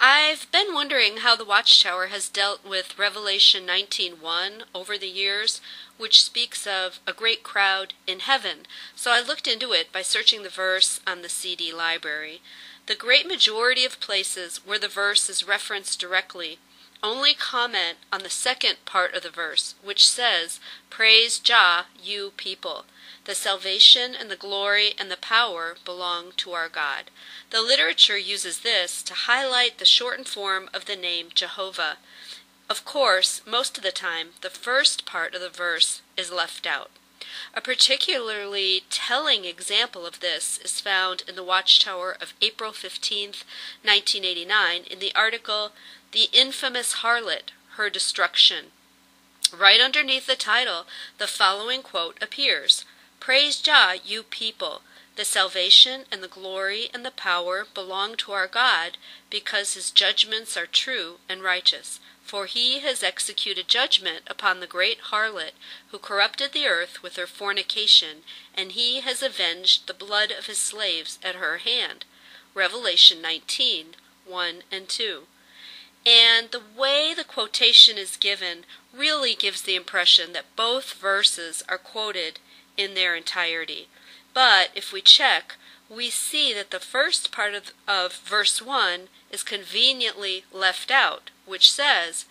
I've been wondering how the Watchtower has dealt with Revelation 19:1 over the years, which speaks of a great crowd in heaven. So I looked into it by searching the verse on the CD library. The great majority of places where the verse is referenced directly only comment on the second part of the verse, which says, "Praise Jah, you people. The salvation and the glory and the power belong to our God." The literature uses this to highlight the shortened form of the name Jehovah. Of course, most of the time, the first part of the verse is left out. A particularly telling example of this is found in the Watchtower of April 15th, 1989, in the article, "The Infamous Harlot, Her Destruction." Right underneath the title, the following quote appears, "Praise Jah, you people. The salvation and the glory and the power belong to our God, because his judgments are true and righteous. For he has executed judgment upon the great harlot who corrupted the earth with her fornication, and he has avenged the blood of his slaves at her hand." Revelation 19:1 and 2. And the way the quotation is given really gives the impression that both verses are quoted in their entirety. But if we check, we see that the first part of verse 1 is conveniently left out, which says,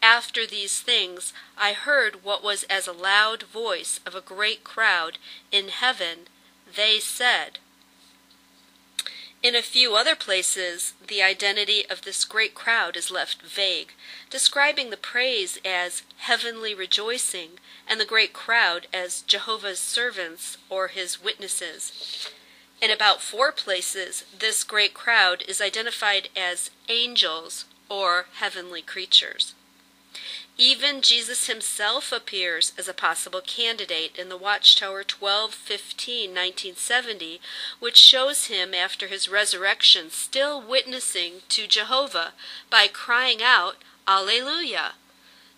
"After these things I heard what was as a loud voice of a great crowd in heaven. They said." In a few other places, the identity of this great crowd is left vague, describing the praise as heavenly rejoicing and the great crowd as Jehovah's servants or his witnesses. In about 4 places, this great crowd is identified as angels or heavenly creatures. Even Jesus himself appears as a possible candidate in the Watchtower 12/15/1970, which shows him after his resurrection still witnessing to Jehovah by crying out, "Alleluia!"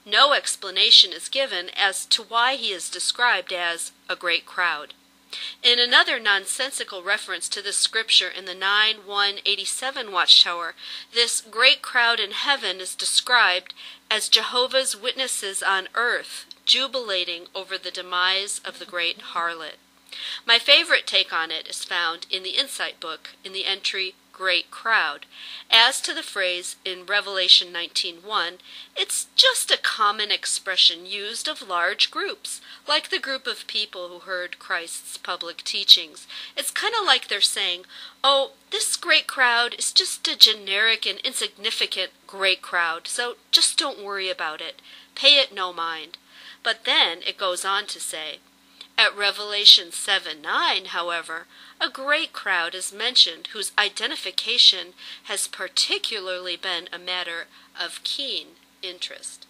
No explanation is given as to why he is described as a great crowd. In another nonsensical reference to this scripture in the 9/1/87 Watchtower, this great crowd in heaven is described as Jehovah's Witnesses on earth, jubilating over the demise of the great harlot. My favorite take on it is found in the Insight book in the entry "Great Crowd." As to the phrase in Revelation 19:1, it's just a common expression used of large groups, like the group of people who heard Christ's public teachings. It's kind of like they're saying, "Oh, this great crowd is just a generic and insignificant great crowd, so just don't worry about it. Pay it no mind." But then it goes on to say, at Revelation 7:9, however, a great crowd is mentioned whose identification has particularly been a matter of keen interest.